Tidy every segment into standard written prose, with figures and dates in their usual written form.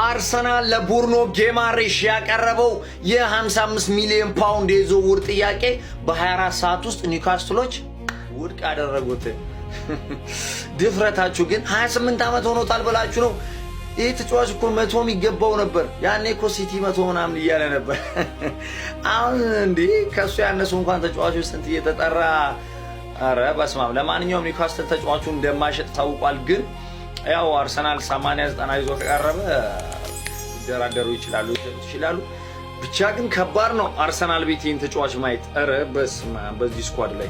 አርሰናል ለቡርኖ ጊማሬሽ ያቀረበው የ55 ሚሊዮን ፓውንድ የዝውውር ጥያቄ በ24 ሰዓት ውስጥ ኒውካስትሎች ውድቅ አደረጉት። ድፍረታችሁ ግን 28 ዓመት ሆኖታል ብላችሁ ነው። ይህ ተጫዋች እኮ 100 የሚገባው ነበር። ያኔ እኮ ሲቲ 100 ምናምን እያለ ነበር። አሁን እንዴ ከሱ ያነሱ እንኳን ተጫዋቾች ስንት እየተጠራ። አረ በስማም። ለማንኛውም ኒውካስትል ተጫዋቹን እንደማይሸጥ ታውቋል። ግን ያው አርሰናል 80-90 ይዞ ከቀረበ ሊደራደሩ ይችላሉ። ብቻ ግን ከባድ ነው አርሰናል ቤት ይህን ተጫዋች ማየት። አረ በስማም በዚህ ስኳድ ላይ።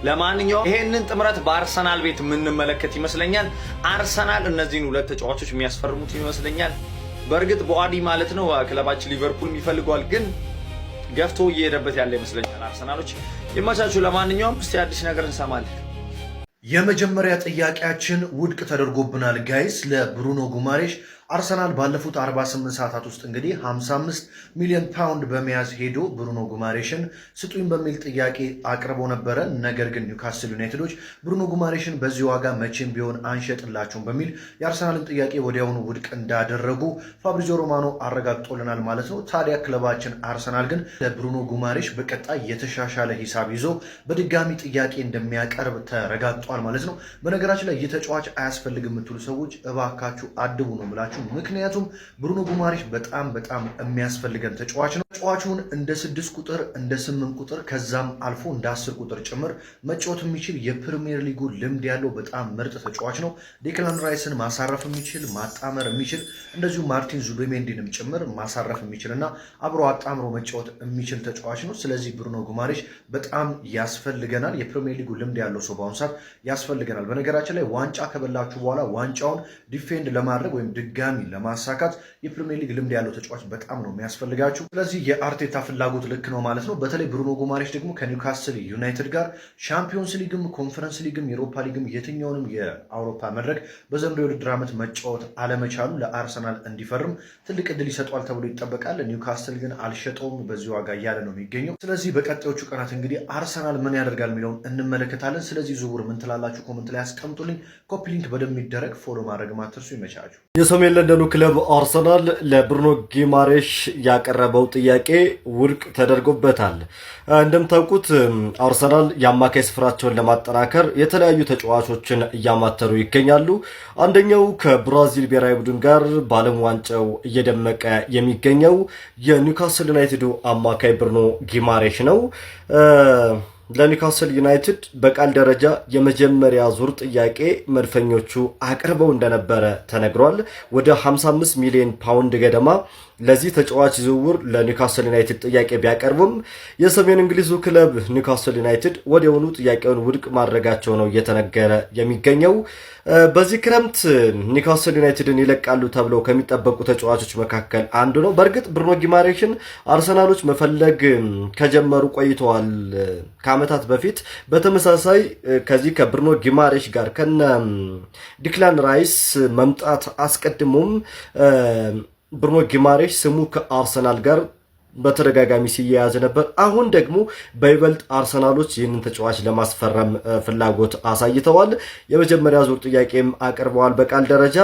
ለማንኛውም ይሄንን ጥምረት በአርሰናል ቤት የምንመለከት ይመስለኛል። አርሰናል እነዚህን ሁለት ተጫዋቾች የሚያስፈርሙት ይመስለኛል። በእርግጥ ቦአዲ ማለት ነው ክለባችን ሊቨርፑል ይፈልገዋል፣ ግን ገፍቶ እየሄደበት ያለ ይመስለኛል። አርሰናሎች ይመቻችሁ። ለማንኛውም እስቲ አዲስ ነገር እንሰማለን። የመጀመሪያ ጥያቄያችን ውድቅ ተደርጎብናል ጋይስ። ለብሩኖ ጉማሬሽ አርሰናል ባለፉት 48 ሰዓታት ውስጥ እንግዲህ 55 ሚሊዮን ፓውንድ በመያዝ ሄዶ ብሩኖ ጉማሬሽን ስጡኝ በሚል ጥያቄ አቅርቦ ነበረ። ነገር ግን ኒውካስትል ዩናይትዶች ብሩኖ ጉማሬሽን በዚህ ዋጋ መቼም ቢሆን አንሸጥላችሁም በሚል የአርሰናልን ጥያቄ ወዲያውኑ ውድቅ እንዳደረጉ ፋብሪዚዮ ሮማኖ አረጋግጦልናል ማለት ነው። ታዲያ ክለባችን አርሰናል ግን ለብሩኖ ጉማሬሽ በቀጣይ የተሻሻለ ሂሳብ ይዞ በድጋሚ ጥያቄ እንደሚያቀርብ ተረጋግጧል ማለት ነው። በነገራችን ላይ ይህ ተጫዋች አያስፈልግም የምትሉ ሰዎች እባካችሁ አድቡ ነው ብላችሁ። ምክንያቱም ብሩኖ ጉማሬሽ በጣም የሚያስፈልገን ተጫዋች ነው። ተጫዋቹን እንደ 6 ቁጥር እንደ 8 ቁጥር ከዛም አልፎ እንደ 10 ቁጥር ጭምር መጫወት የሚችል የፕሪሚየር ሊጉ ልምድ ያለው በጣም ምርጥ ተጫዋች ነው። ዴክላን ራይስን ማሳረፍ የሚችል ማጣመር የሚችል እንደዚሁ ማርቲን ዙቤሜንዲንም ጭምር ማሳረፍ የሚችልና አብሮ አጣምሮ መጫወት የሚችል ተጫዋች ነው። ስለዚህ ብሩኖ ጉማሬሽ በጣም ያስፈልገናል። የፕሪሚየር ሊጉ ልምድ ያለው ሰው በአሁኑ ሰዓት ያስፈልገናል። በነገራችን ላይ ዋንጫ ከበላችሁ በኋላ ዋንጫውን ዲፌንድ ለማድረግ ወይም ድጋሚ ለማሳካት የፕሪሚየር ሊግ ልምድ ያለው ተጫዋች በጣም ነው የሚያስፈልጋችሁ። ስለዚህ የአርቴታ ፍላጎት ልክ ነው ማለት ነው። በተለይ ብሩኖ ጉማሬሽ ደግሞ ከኒውካስትል ዩናይትድ ጋር ሻምፒዮንስ ሊግም ኮንፈረንስ ሊግም ዩሮፓ ሊግም የትኛውንም የአውሮፓ መድረክ በዘንድሮው የውድድር ዓመት መጫወት አለመቻሉ ለአርሰናል እንዲፈርም ትልቅ እድል ይሰጧል ተብሎ ይጠበቃል። ኒውካስትል ግን አልሸጠውም በዚህ ዋጋ እያለ ነው የሚገኘው። ስለዚህ በቀጣዮቹ ቀናት እንግዲህ አርሰናል ምን ያደርጋል የሚለውን እንመለከታለን። ስለዚህ ዝውውር ምን ትላላችሁ? ኮመንት ላይ አስቀምጡልኝ። ኮፒ ሊንክ በደንብ ይደረግ፣ ፎሎ ማድረግ ማትርሱ። ይመቻችሁ። የሰሜን ለንደኑ ክለብ አርሰናል ለብሩኖ ጊማሬሽ ያቀረበው ጥያቄ ውድቅ ተደርጎበታል። እንደምታውቁት አርሰናል የአማካይ ስፍራቸውን ለማጠናከር የተለያዩ ተጫዋቾችን እያማተሩ ይገኛሉ። አንደኛው ከብራዚል ብሔራዊ ቡድን ጋር በዓለም ዋንጫው እየደመቀ የሚገኘው የኒውካስትል ዩናይትዱ አማካይ ብሩኖ ጊማሬሽ ነው። ለኒውካስትል ዩናይትድ በቃል ደረጃ የመጀመሪያ ዙር ጥያቄ መድፈኞቹ አቅርበው እንደነበረ ተነግሯል። ወደ 55 ሚሊዮን ፓውንድ ገደማ ለዚህ ተጫዋች ዝውውር ለኒውካስትል ዩናይትድ ጥያቄ ቢያቀርቡም የሰሜን እንግሊዙ ክለብ ኒውካስትል ዩናይትድ ወዲያውኑ ጥያቄውን ውድቅ ማድረጋቸው ነው እየተነገረ የሚገኘው። በዚህ ክረምት ኒውካስትል ዩናይትድን ይለቃሉ ተብለው ከሚጠበቁ ተጫዋቾች መካከል አንዱ ነው። በእርግጥ ብሩኖ ጊማሬሽን አርሰናሎች መፈለግ ከጀመሩ ቆይተዋል ከዓመታት በፊት። በተመሳሳይ ከዚህ ከብሩኖ ጊማሬሽ ጋር ከነ ዲክላን ራይስ መምጣት አስቀድሞም ብሩኖ ጊማሬሽ ስሙ ከአርሰናል ጋር በተደጋጋሚ ሲያያዝ ነበር። አሁን ደግሞ በይበልጥ አርሰናሎች ይህንን ተጫዋች ለማስፈረም ፍላጎት አሳይተዋል። የመጀመሪያ ዙር ጥያቄም አቅርበዋል በቃል ደረጃ።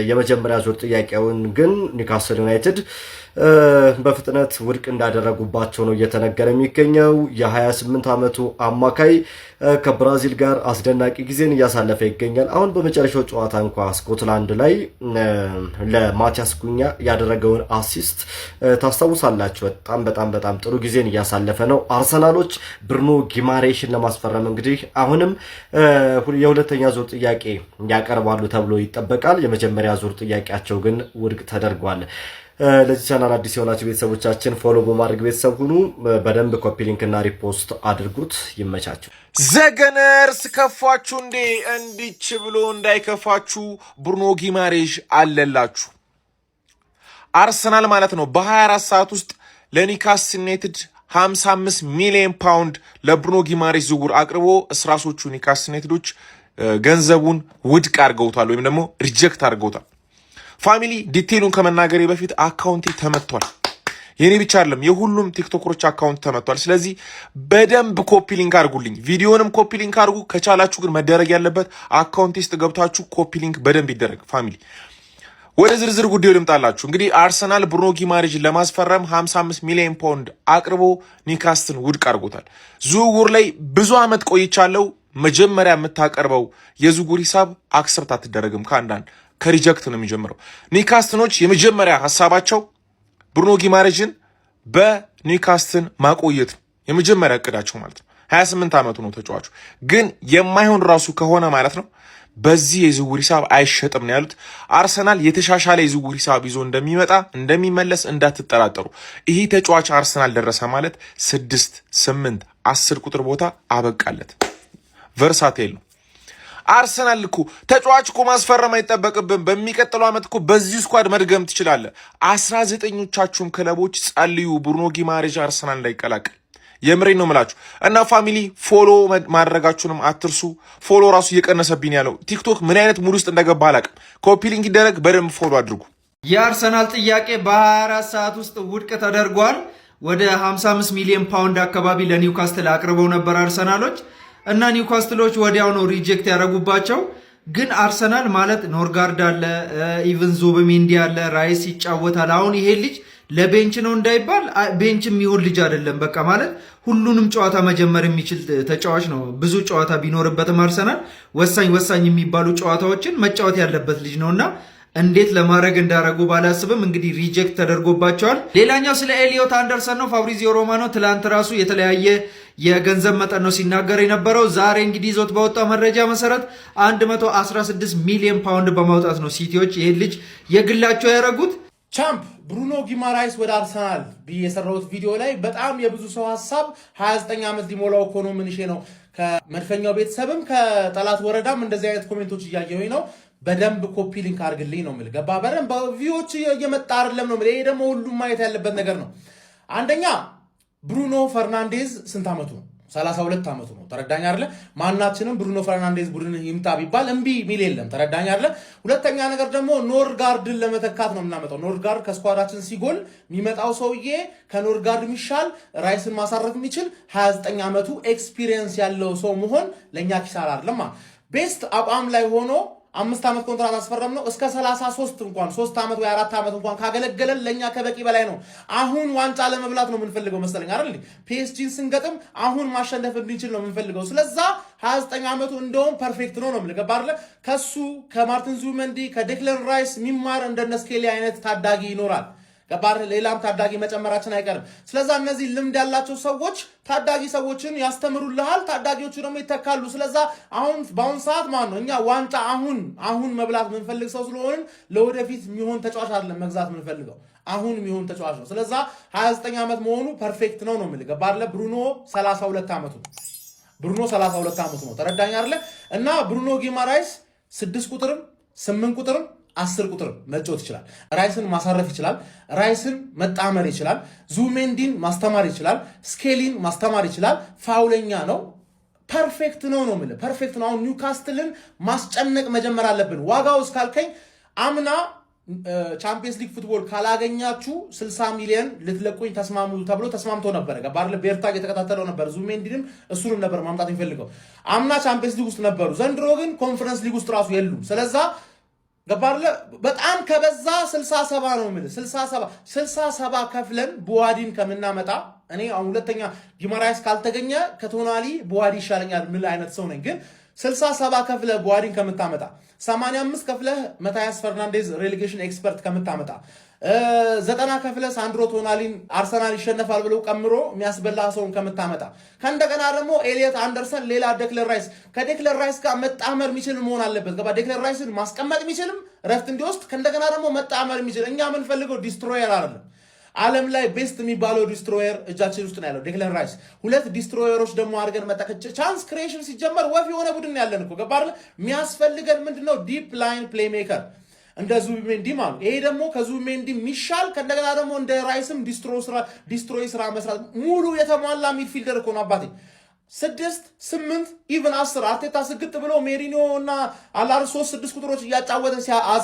የመጀመሪያ ዙር ጥያቄውን ግን ኒውካስትል ዩናይትድ በፍጥነት ውድቅ እንዳደረጉባቸው ነው እየተነገረ የሚገኘው። የ28 ዓመቱ አማካይ ከብራዚል ጋር አስደናቂ ጊዜን እያሳለፈ ይገኛል። አሁን በመጨረሻው ጨዋታ እንኳ ስኮትላንድ ላይ ለማቲያስ ኩኛ ያደረገውን አሲስት ታስታውሳላችሁ። በጣም ጥሩ ጊዜን እያሳለፈ ነው። አርሰናሎች ብሩኖ ጊማሬሽን ለማስፈረም እንግዲህ አሁንም የሁለተኛ ዙር ጥያቄ ያቀርባሉ ተብሎ ይጠበቃል። የመጀመሪያ ዙር ጥያቄያቸው ግን ውድቅ ተደርጓል። ለዚህ ቻናል አዲስ የሆናችሁ ቤተሰቦቻችን ፎሎ በማድረግ ቤተሰብ ሁኑ። በደንብ ኮፒ ሊንክ እና ሪፖስት አድርጉት። ይመቻችሁ። ዘገነርስ ከፋችሁ እንዴ? እንዲች ብሎ እንዳይከፋችሁ ብሩኖ ጊማሬሽ አለላችሁ። አርሰናል ማለት ነው በ24 ሰዓት ውስጥ ለኒውካስትል ዩናይትድ 55 ሚሊዮን ፓውንድ ለብሩኖ ጊማሬሽ ዝውውር አቅርቦ እስራሶቹ ኒውካስትል ዩናይትዶች ገንዘቡን ውድቅ አድርገውታል ወይም ደግሞ ሪጀክት አድርገውታል። ፋሚሊ ዲቴይሉን ከመናገሬ በፊት አካውንቴ ተመቷል። የኔ ብቻ አይደለም የሁሉም ቲክቶከሮች አካውንት ተመቷል። ስለዚህ በደንብ ኮፒ ሊንክ አድርጉልኝ፣ ቪዲዮንም ኮፒ ሊንክ አድርጉ። ከቻላችሁ ግን መደረግ ያለበት አካውንቴ ውስጥ ገብታችሁ ኮፒ ሊንክ በደንብ ይደረግ ፋሚሊ። ወደ ዝርዝር ጉዳዩ ልምጣላችሁ። እንግዲህ አርሰናል ብሩኖ ጊማሬዥን ለማስፈረም 55 ሚሊዮን ፓውንድ አቅርቦ ኒውካስትልን ውድቅ አድርጎታል። ዝውውር ላይ ብዙ ዓመት ቆይቻለሁ፣ መጀመሪያ የምታቀርበው የዝውውር ሂሳብ አክሰፕት አትደረግም፣ ከአንዳንድ ከሪጀክት ነው የሚጀምረው። ኒውካስትሎች የመጀመሪያ ሀሳባቸው ብሩኖ ጊማሬዥን በኒውካስትል ማቆየት ነው የመጀመሪያ እቅዳቸው ማለት ነው። 28 ዓመቱ ነው ተጫዋቹ። ግን የማይሆን ራሱ ከሆነ ማለት ነው በዚህ የዝውውር ሂሳብ አይሸጥም ነው ያሉት። አርሰናል የተሻሻለ የዝውውር ሂሳብ ይዞ እንደሚመለስ እንዳትጠራጠሩ። ይሄ ተጫዋች አርሰናል ደረሰ ማለት 6፣ 8፣ 10 ቁጥር ቦታ አበቃለት። ቨርሳቴል ነው። አርሰናል እኮ ተጫዋች እኮ ማስፈረም አይጠበቅብን። በሚቀጥለው ዓመት እኮ በዚህ ስኳድ መድገም ትችላለህ። 19ኞቻችሁም ክለቦች ጸልዩ ብሩኖ ጊማሬዥ አርሰናል እንዳይቀላቀል። የምሬን ነው የምላችሁ። እና ፋሚሊ ፎሎ ማድረጋችሁንም አትርሱ። ፎሎ ራሱ እየቀነሰብኝ ያለው ቲክቶክ ምን አይነት ሙድ ውስጥ እንደገባ አላውቅም። ኮፒ ሊንክ ይደረግ፣ በደንብ ፎሎ አድርጉ። የአርሰናል ጥያቄ በ24 ሰዓት ውስጥ ውድቅ ተደርጓል። ወደ 55 ሚሊዮን ፓውንድ አካባቢ ለኒውካስትል አቅርበው ነበር አርሰናሎች እና ኒውካስትሎች ወዲያው ነው ሪጀክት ያደረጉባቸው። ግን አርሰናል ማለት ኖርጋርድ አለ፣ ኢቨን ዙቢሜንዲ አለ፣ ራይስ ይጫወታል። አሁን ይሄ ልጅ ለቤንች ነው እንዳይባል ቤንች የሚሆን ልጅ አይደለም። በቃ ማለት ሁሉንም ጨዋታ መጀመር የሚችል ተጫዋች ነው። ብዙ ጨዋታ ቢኖርበትም አርሰናል ወሳኝ የሚባሉ ጨዋታዎችን መጫወት ያለበት ልጅ ነውና እንዴት ለማድረግ እንዳረጉ ባላስብም እንግዲህ ሪጀክት ተደርጎባቸዋል። ሌላኛው ስለ ኤሊዮት አንደርሰን ነው። ፋብሪዚዮ ሮማኖ ትላንት ራሱ የተለያየ የገንዘብ መጠን ነው ሲናገር የነበረው። ዛሬ እንግዲህ ይዞት በወጣው መረጃ መሰረት 116 ሚሊዮን ፓውንድ በማውጣት ነው ሲቲዎች ይህን ልጅ የግላቸው ያደረጉት። ቻምፕ ብሩኖ ጊማራይስ ወደ አርሰናል ብዬ የሰራሁት ቪዲዮ ላይ በጣም የብዙ ሰው ሀሳብ 29 ዓመት ሊሞላው እኮ ነው ምንሼ ነው። ከመድፈኛው ቤተሰብም ከጠላት ወረዳም እንደዚህ አይነት ኮሜንቶች እያየሁኝ ነው። በደንብ ኮፒ ሊንክ አድርግልኝ ነው የምልህ። ገባ? በደንብ ቪዲዮዎች እየመጣ አይደለም ነው የምልህ። ይሄ ደግሞ ሁሉም ማየት ያለበት ነገር ነው። አንደኛ ብሩኖ ፈርናንዴዝ ስንት ዓመቱ ነው? 32 ዓመቱ ነው። ተረዳኝ አይደለ? ማናችንም ብሩኖ ፈርናንዴዝ ቡድን ይምጣ ቢባል እምቢ ሚል የለም። ተረዳኝ አይደለ? ሁለተኛ ነገር ደግሞ ኖርጋርድን ለመተካት ነው የምናመጣው። ኖርጋርድ ከስኳዳችን ሲጎል የሚመጣው ሰውዬ ከኖርጋርድ የሚሻል ራይስን ማሳረፍ የሚችል 29 ዓመቱ ኤክስፒሪየንስ ያለው ሰው መሆን ለእኛ ኪሳራ አይደለም። ቤስት አቋም ላይ ሆኖ 5 ዓመት ኮንትራት አስፈረም ነው። እስከ 33 እንኳን 3 ዓመት ወይ 4 ዓመት እንኳን ካገለገለን ለኛ ከበቂ በላይ ነው። አሁን ዋንጫ ለመብላት ነው የምንፈልገው መሰለኝ አይደል? ፒኤስጂን ስንገጥም አሁን ማሸነፍ እንድንችል ነው የምንፈልገው። ስለዛ 29 ዓመቱ እንደውም ፐርፌክት ነው ነው የምልህ። አይደለ? ከሱ ከማርቲን ዙቢሜንዲ ከዴክለን ራይስ የሚማር እንደነ ስኬሊ አይነት ታዳጊ ይኖራል። ገባር? ሌላም ታዳጊ መጨመራችን አይቀርም። ስለዛ እነዚህ ልምድ ያላቸው ሰዎች ታዳጊ ሰዎችን ያስተምሩልሃል፣ ታዳጊዎቹ ደግሞ ይተካሉ። ስለዛ በአሁን ሰዓት ማለት ነው እኛ ዋንጫ አሁን መብላት የምንፈልግ ሰው ስለሆንን ለወደፊት የሚሆን ተጫዋች አይደለም መግዛት የምንፈልገው፣ አሁን የሚሆን ተጫዋች ነው። ስለዛ 29 ዓመት መሆኑ ፐርፌክት ነው ነው የምልህ። ገባር? ብሩኖ 32 ዓመቱ ነው። ብሩኖ 32 ዓመቱ ነው። ተረዳኝ አይደለ? እና ብሩኖ ጊማራይስ 6 ቁጥርም 8 ቁጥርም 10 ቁጥር መጫወት ይችላል። ራይስን ማሳረፍ ይችላል። ራይስን መጣመር ይችላል። ዙቢሜንዲን ማስተማር ይችላል። ስኬሊን ማስተማር ይችላል። ፋውለኛ ነው። ፐርፌክት ነው ነው የምልህ። ፐርፌክት ነው። አሁን ኒውካስትልን ማስጨነቅ መጀመር አለብን። ዋጋው እስካልከኝ አምና ቻምፒየንስ ሊግ ፉትቦል ካላገኛችሁ 60 ሚሊዮን ልትለቁኝ ተስማሙ ተብሎ ተስማምቶ ነበር። ገባር? ቤርታግ የተከታተለው ነበር። ዙቢሜንዲንም እሱንም ነበር ማምጣት የሚፈልገው። አምና ቻምፒየንስ ሊግ ውስጥ ነበሩ። ዘንድሮ ግን ኮንፈረንስ ሊግ ውስጥ ራሱ የሉም። ስለዛ ገባርለ በጣም ከበዛ 67 ነው የምልህ። 67 ከፍለን ቡዋዲን ከምናመጣ እኔ አሁን ሁለተኛ ጊማራይስ ካልተገኘ ከቶናሊ ቡዋዲ ይሻለኛል ምን አይነት ሰው ነኝ። ግን 67 ከፍለህ ቡዋዲን ከምታመጣ 85 ከፍለህ ማታያስ ፈርናንዴዝ ሬሌጌሽን ኤክስፐርት ከምታመጣ 90 ከፍለህ ሳንድሮ ቶናሊን አርሰናል ይሸነፋል ብለው ቀምሮ የሚያስበላ ሰውን ከምታመጣ ከእንደገና ደግሞ ኤሊዮት አንደርሰን ሌላ ዴክለን ራይስ ከዴክለን ራይስ ጋር መጣመር የሚችል መሆን አለበት። ገባ? ዴክለን ራይስን ማስቀመጥ የሚችልም ረፍት እንዲወስድ ከእንደገና ደግሞ መጣመር የሚችል። እኛ የምንፈልገው ዲስትሮየር አይደለም። ዓለም ላይ ቤስት የሚባለው ዲስትሮየር እጃችን ውስጥ ነው ያለው ዴክለን ራይስ። 2 ዲስትሮየሮች ደግሞ አድርገን መጣከች ቻንስ ክሪኤሽን ሲጀመር ወፍ የሆነ ቡድን ያለን እኮ ገባ አይደል? የሚያስፈልገን ምንድነው? ዲፕ ላይን ፕሌይሜከር እንደ ዙቢሜንዲ ማለት። ይሄ ደግሞ ከዙቢሜንዲ የሚሻል ከእንደገና ደግሞ እንደ ራይስም ዲስትሮይ ስራ መስራት ሙሉ የተሟላ ሚድፊልደር እኮ ነው አባቴ። 6 8 ኢቭን 10 አርቴታ ስግጥ ብሎ ሜሪኒዮ እና አላር 3-6 ቁጥሮች እያጫወተ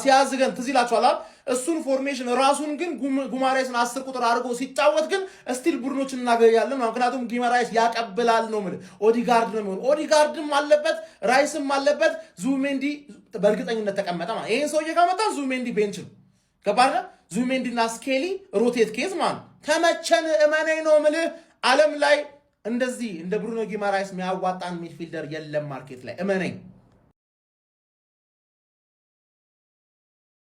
ሲያዝገን ትዝ ይላችኋል። እሱን ፎርሜሽን ራሱን ግን ጉማሬስን 10 ቁጥር አድርጎ ሲጫወት ግን ስቲል ቡድኖችን እናገኛለን። ምክንያቱም ጊማራይስ ያቀብላል ነው ማለት። ኦዲጋርድ ነው ማለት። ኦዲጋርድም አለበት፣ ራይስም አለበት። ዙቢሜንዲ በእርግጠኝነት ተቀመጠ ማለት። ይሄን ሰውዬ ካመጣ ዙቢሜንዲ ቤንች ነው። ገባህ? ዙቢሜንዲና ስኬሊ ሮቴት ኬዝ ማን ተመቸን እመነኝ ነው የምልህ። ዓለም ላይ እንደዚህ እንደ ብሩኖ ጊማራይስ የሚያዋጣን ሚድፊልደር የለም ማርኬት ላይ እመነኝ።